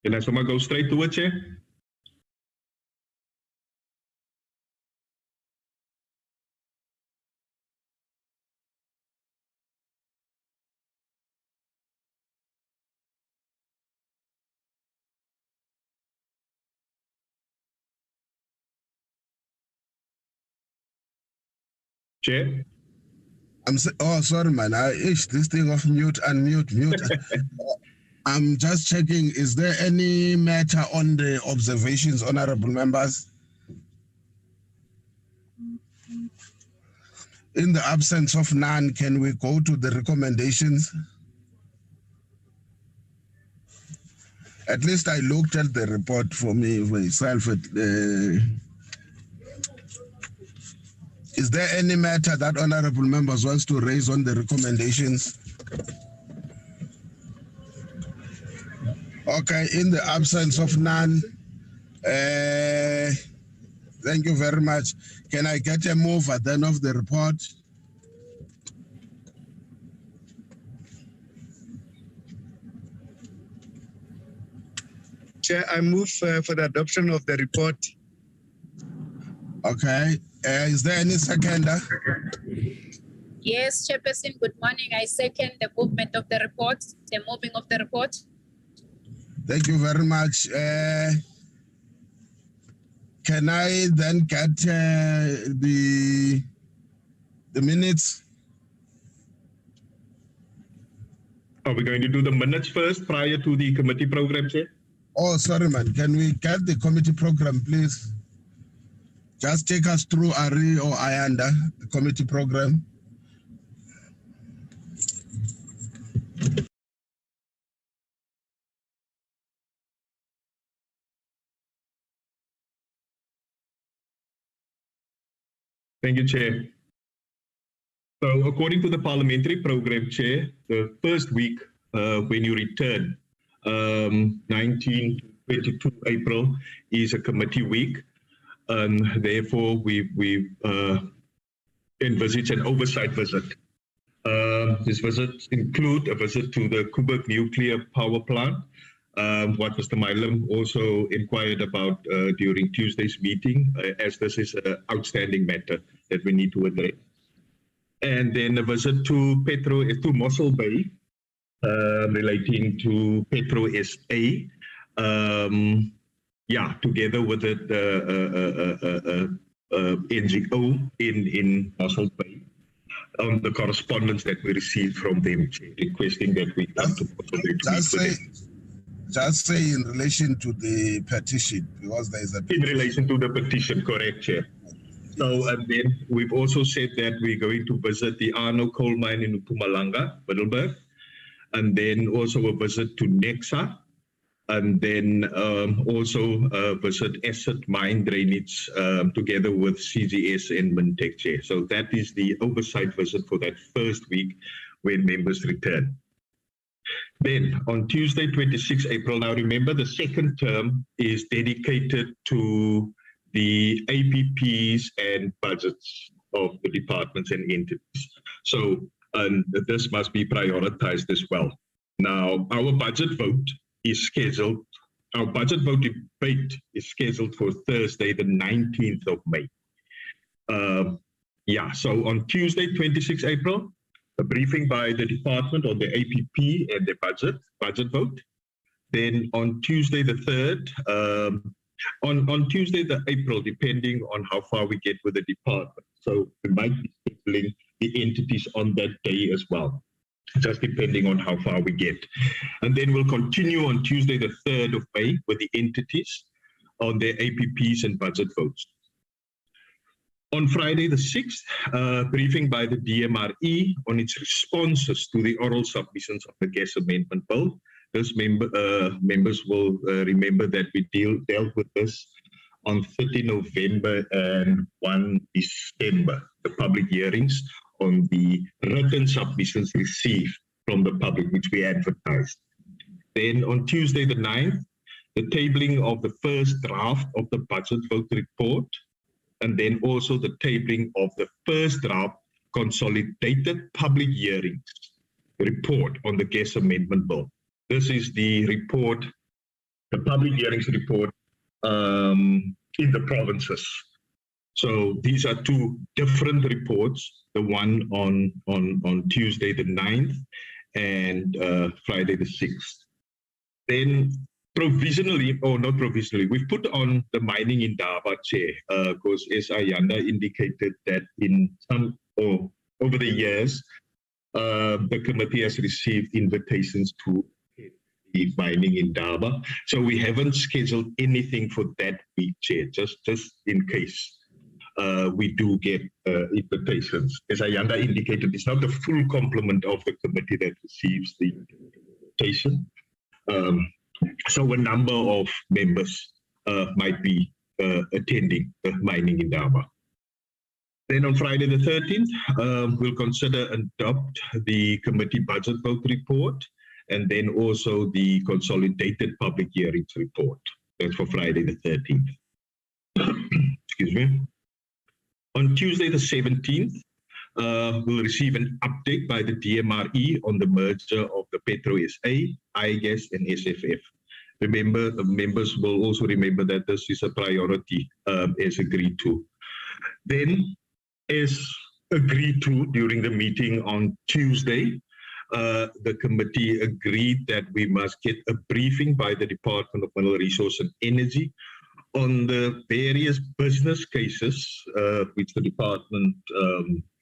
Can I someone go straight to it, Chair? Chair? Oh, sorry, man. This thing of mute, unmute, mute. I'm just checking. Is there any matter on the observations, honorable members? In the absence of none, can we go to the recommendations? At least I looked at the report for myself. Is there any matter that honorable members wants to raise on the recommendations? Okay, in the absence of none, thank you very much. Can I get a mover then of the report? Chair, I move for the adoption of the report. Okay, is there any seconder? Yes, Chairperson, good morning. I second the movement of the report, the moving of the report. Thank you very much. Can I then get the minutes? Are we going to do the minutes first prior to the committee program, Chair? Oh, sorry, man. Can we get the committee program, please? Just take us through Ari or Ayanda, the committee program. Thank you, Chair. So according to the parliamentary program, Chair, the first week when you return, 19 to 22 April is a committee week. Therefore, we envisage an oversight visit. These visits include a visit to the Koeberg Nuclear Power Plant, what Mr. Milam also inquired about during Tuesday's meeting, as this is an outstanding matter that we need to address. And then a visit to Mossel Bay, relating to Petro SA, together with the NGO in Mossel Bay, on the correspondence that we received from them, requesting that we come to Mossel Bay to meet with them. Just say in relation to the petition, because there is a petition. In relation to the petition, correct, Chair. So, and then we've also said that we're going to visit the Arno coal mine in Mpumalanga, Middelburg, and then also a visit to Nexa, and then also visit asset mine drainage together with CGS and Mintech, Chair. So that is the oversight visit for that first week when members return. Then on Tuesday, 26 April, now remember the second term is dedicated to the APPs and budgets of the departments and entities. So this must be prioritized as well. Now, our budget vote is scheduled, our budget vote debate is scheduled for Thursday, the 19th of May. So on Tuesday, 26 April, a briefing by the department on the APP and the budget vote. Then on Tuesday the 3rd, on Tuesday the April, depending on how far we get with the department. So we might be scheduling the entities on that day as well, just depending on how far we get. And then we'll continue on Tuesday the 3rd of May with the entities on their APPs and budget votes. On Friday the 6th, briefing by the DMRE on its responses to the oral submissions of the gas amendment bill. Those members will remember that we dealt with this on 30 November and 1 December, the public hearings on the written submissions received from the public, which we advertised. Then on Tuesday the 9th, the tabling of the first draft of the budget vote report, and then also the tabling of the first draft consolidated public hearings report on the gas amendment bill. This is the report the public hearings report in the provinces. So these are two different reports, the one on Tuesday the 9th and Friday the 6th. Then provisionally, or not provisionally, we've put on the mining in Daba chair, because as Ayanda indicated that in some, or over the years, the committee has received invitations to the mining in Daba. So we haven't scheduled anything for that week, Chair, just in case we do get invitations. As Ayanda indicated, it's not the full complement of the committee that receives the invitation. So a number of members might be attending the mining in Daba. Then on Friday the 13th, we'll consider and adopt the committee budget vote report, and then also the consolidated public hearings report. That's for Friday the 13th. Excuse me. On Tuesday the 17th, we'll receive an update by the DMRE on the merger of the Petro SA, iGas and SFF. Remember, the members will also remember that this is a priority as agreed to. Then, as agreed to during the meeting on Tuesday, the committee agreed that we must get a briefing by the Department of Mineral Resources and Energy on the various business cases which the department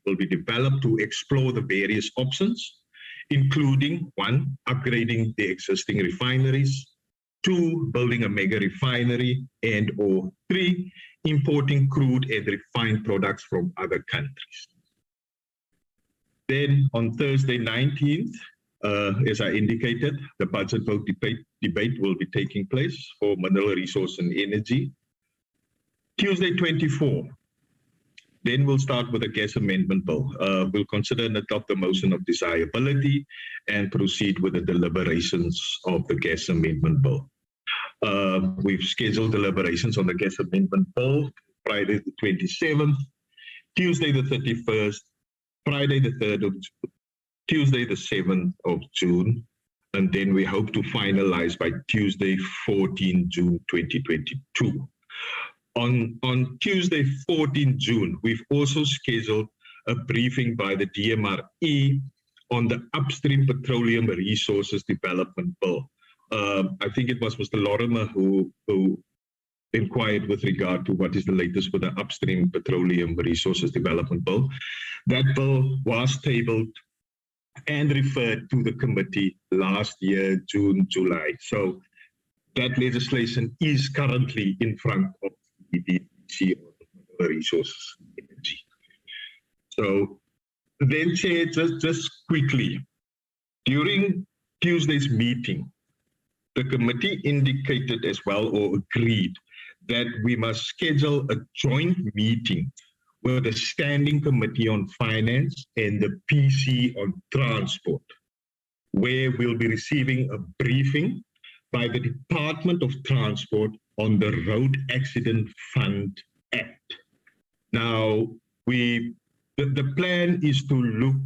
will be developed to explore the various options, including 1, upgrading the existing refineries, 2, building a mega refinery, and or 3, importing crude and refined products from other countries. Then on Thursday 19th, as I indicated, the budget vote debate will be taking place for Mineral Resource and Energy. Tuesday 24, then we'll start with the gas amendment bill. We'll consider and adopt the motion of desirability and proceed with the deliberations of the gas amendment bill. We've scheduled deliberations on the gas amendment bill Friday the 27th, Tuesday the 31st, Friday the 3rd of June, Tuesday the 7th of June, and then we hope to finalize by Tuesday 14 June 2022. On Tuesday 14 June, we've also scheduled a briefing by the DMRE on the Upstream Petroleum Resources Development Bill. I think it was Mr. Lorimer who inquired with regard to what is the latest with the Upstream Petroleum Resources Development Bill. That bill was tabled and referred to the committee last year, June, July. So that legislation is currently in front of the DPC on Resources Energy. So then, Chair, just quickly, during Tuesday's meeting, the committee indicated as well, or agreed, that we must schedule a joint meeting with the Standing Committee on Finance and the PC on Transport, where we'll be receiving a briefing by the Department of Transport on the Road Accident Fund Act. Now, the plan is to look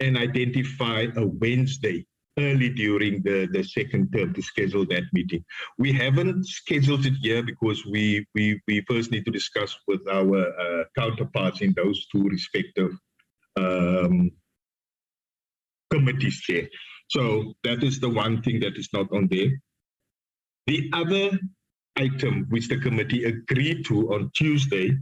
and identify a Wednesday early during the second term to schedule that meeting. We haven't scheduled it here because we first need to discuss with our counterparts in those two respective committees, Chair. So that is the one thing that is not on there. The other item which the committee agreed to on Tuesday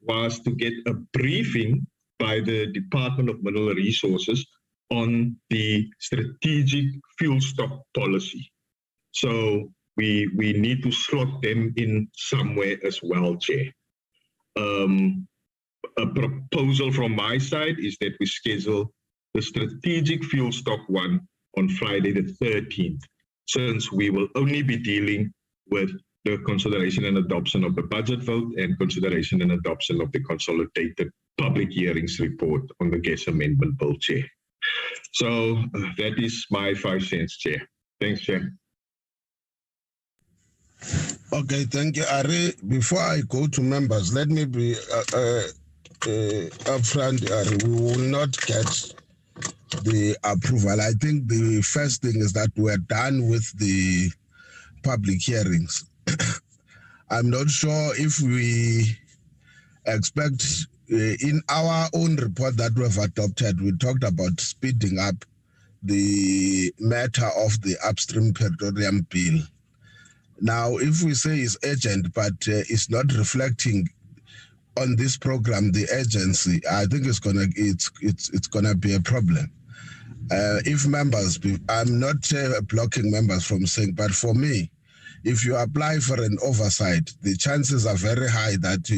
was to get a briefing by the Department of Mineral Resources on the strategic fuel stock policy. So we need to slot them in somewhere as well, Chair. A proposal from my side is that we schedule the strategic fuel stock one on Friday the 13th, since we will only be dealing with the consideration and adoption of the budget vote and consideration and adoption of the consolidated public hearings report on the gas amendment bill, Chair. So that is my 5 cents, Chair. Thanks, Chair. Okay, thank you, Ari. Before I go to members, let me be upfront, Ari. We will not get the approval. I think the first thing is that we're done with the public hearings. I'm not sure if we expect, in our own report that we've adopted, we talked about speeding up the matter of the upstream petroleum bill. Now, if we say it's urgent, but it's not reflecting on this program, the urgency, I think it's gonna be a problem. If members, I'm not blocking members from saying, but for me, if you apply for an oversight, the chances are very high that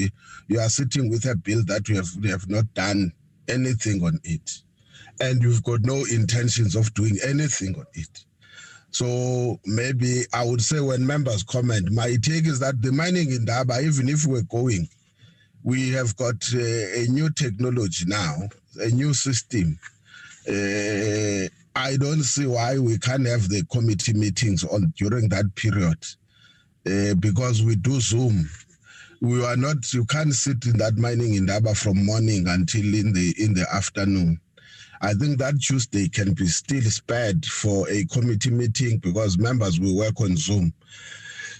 you are sitting with a bill that you have not done anything on it, and you've got no intentions of doing anything on it. So maybe I would say when members comment, my take is that the mining in Indaba, even if we're going, we have got a new technology now, a new system. I don't see why we can't have the committee meetings during that period, because we do Zoom. You can't sit in that mining in Indaba from morning until in the afternoon. I think that Tuesday can be still spared for a committee meeting because members will work on Zoom.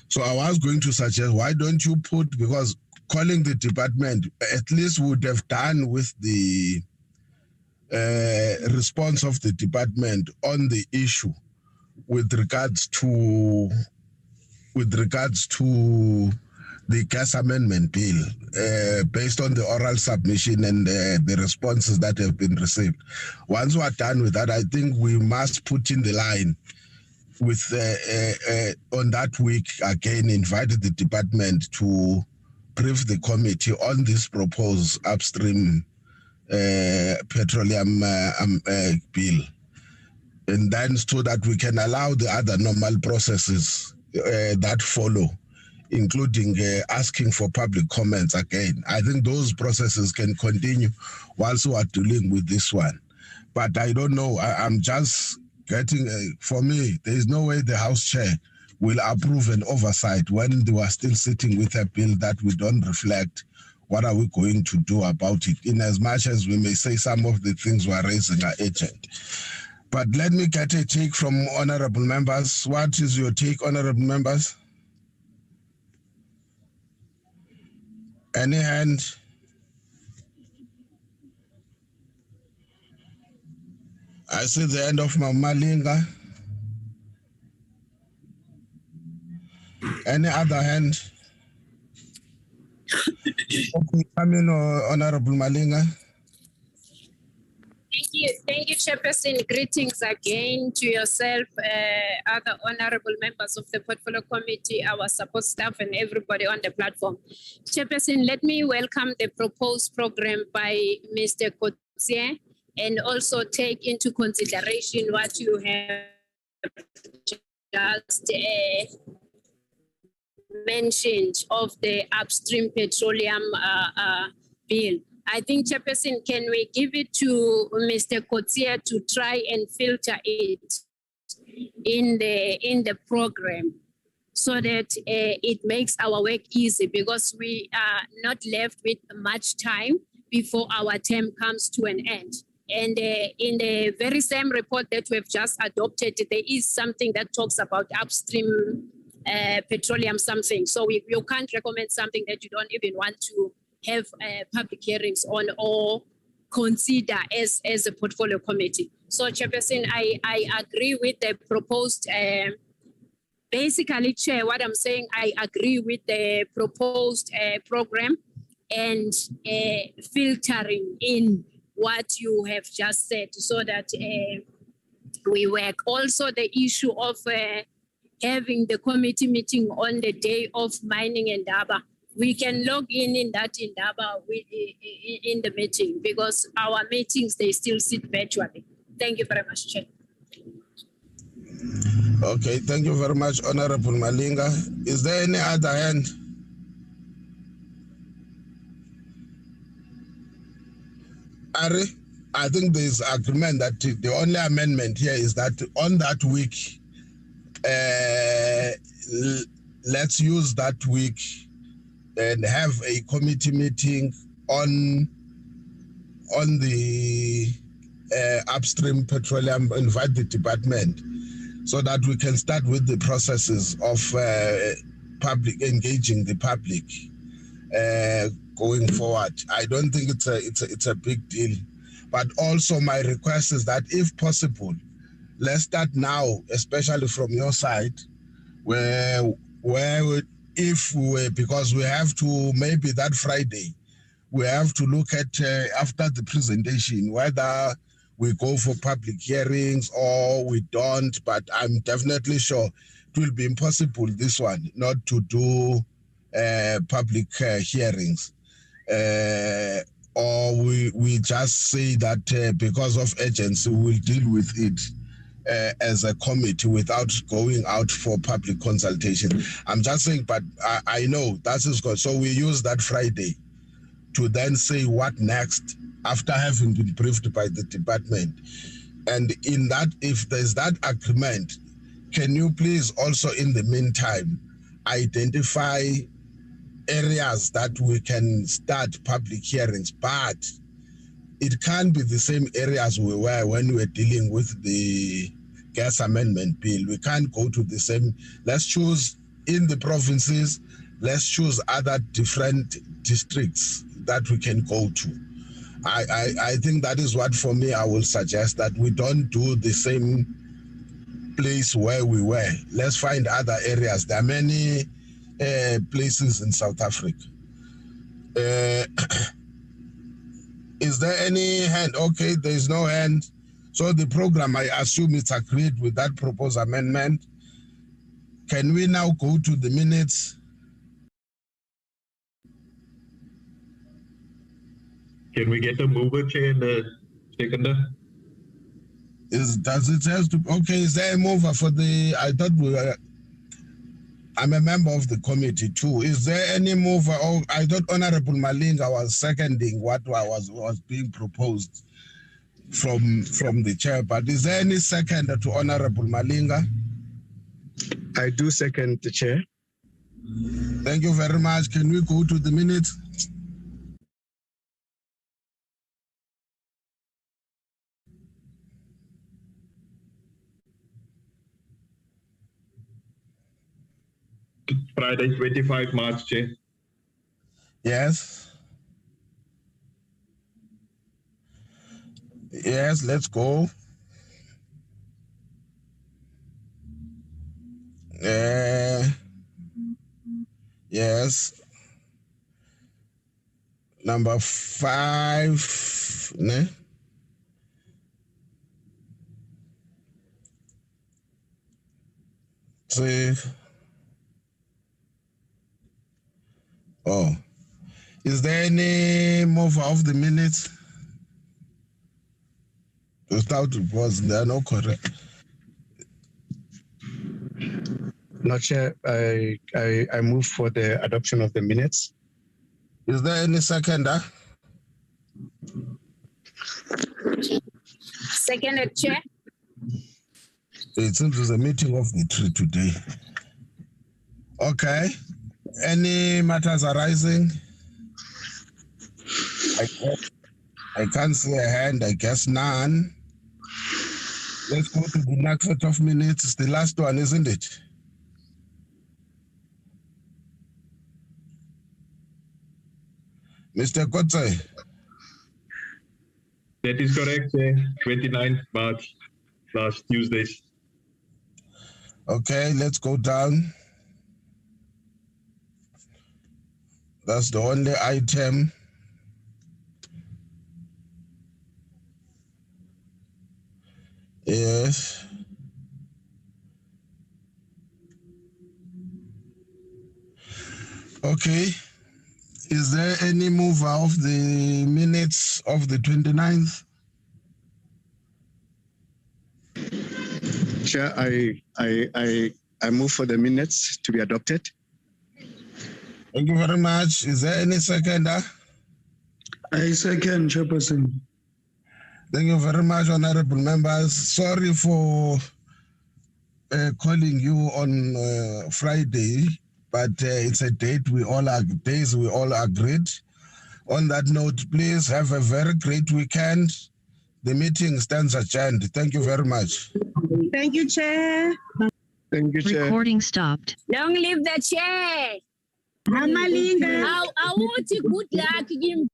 So I was going to suggest, why don't you put, because calling the department at least would have done with the response of the department on the issue with regards to the gas amendment bill, based on the oral submission and the responses that have been received. Once we are done with that, I think we must put in the line with on that week again, invited the department to brief the committee on this proposed upstream petroleum bill, and then so that we can allow the other normal processes that follow, including asking for public comments again. I think those processes can continue whilst we are dealing with this one. But I don't know, I'm just getting, for me, there is no way the House Chair will approve an oversight when they were still sitting with a bill that we don't reflect what are we going to do about it, in as much as we may say some of the things we're raising are urgent. But let me get a take from honorable members. What is your take, honorable members? Any hand? I see the end of Malinga. Any other hand? Okay, come in, Honorable Malinga. Thank you, Chairperson. Greetings again to yourself, other honorable members of the Portfolio Committee, our support staff, and everybody on the platform. Chairperson, let me welcome the proposed program by Mr. Coetzee, and also take into consideration what you have just mentioned of the upstream petroleum bill. I think, Chairperson, can we give it to Mr. Coetzee to try and filter it in the program so that it makes our work easy, because we are not left with much time before our term comes to an end. And in the very same report that we've just adopted, there is something that talks about upstream petroleum something. So you can't recommend something that you don't even want to have public hearings on or consider as a portfolio committee. So, Chairperson, I agree with the proposed, basically, Chair, what I'm saying, I agree with the proposed program and filtering in what you have just said so that we work. Also, the issue of having the committee meeting on the day of mining in Indaba. We can log in that Indaba in the meeting, because our meetings, they still sit virtually. Thank you very much, Chair. Okay, thank you very much, Honorable Malinga. Is there any other hand? Ari, I think there is agreement that the only amendment here is that on that week, let's use that week and have a committee meeting on the upstream petroleum, invite the department so that we can start with the processes of public engaging the public going forward. I don't think it's a big deal, but also my request is that if possible, let's start now, especially from your side, because we have to, maybe that Friday, we have to look at after the presentation whether we go for public hearings or we don't. But I'm definitely sure it will be impossible this one not to do public hearings, or we just say that because of urgency we'll deal with it as a committee without going out for public consultation. I'm just saying, but I know that is good. So we use that Friday to then say what next after having been briefed by the department. And in that, if there's that agreement, can you please also in the meantime identify areas that we can start public hearings, but it can't be the same areas we were when we were dealing with the gas amendment bill. We can't go to the same. Let's choose in the provinces, let's choose other different districts that we can go to. I think that is what, for me, I will suggest, that we don't do the same place where we were. Let's find other areas. There are many places in South Africa. Is there any hand? Okay, there is no hand. So the program, I assume it's agreed with that proposed amendment. Can we now go to the minutes? Can we get a mover, Chair, and a seconder? Does it have to? Okay, is there a mover for the? I thought we were. I'm a member of the committee too. Is there any mover? Oh, I thought Honorable Malinga was seconding what was being proposed from the chair. But is there any seconder to Honorable Malinga? I do second the chair. Thank you very much. Can we go to the minutes? Friday, 25 March, Chair. Yes. Yes, let's go. Yes. Number 5. Ne? See. Oh, is there any mover of the minutes? Without was there no correct? No, Chair, I move for the adoption of the minutes. Is there any seconder? Seconded, Chair. It seems there's a meeting of the three today. Okay. Any matters arising? I can't see a hand. I guess none. Let's go to the next set of minutes. It's the last one, isn't it? Mr. Kotse. That is correct, Chair. 29th March, last Tuesday. Okay, let's go down. That's the only item. Yes. Okay. Is there any mover of the minutes of the 29th? Chair, I move for the minutes to be adopted. Thank you very much. Is there any seconder? I second, Chairperson. Thank you very much, honorable members. Sorry for calling you on Friday, but it's a date days we all agreed. On that note, please have a very great weekend. The meeting stands adjourned. Thank you very much. Thank you, Chair. Thank you, Chair. Recording stopped. Long live the chair. Amalinga. Awuthi good luck, Kim.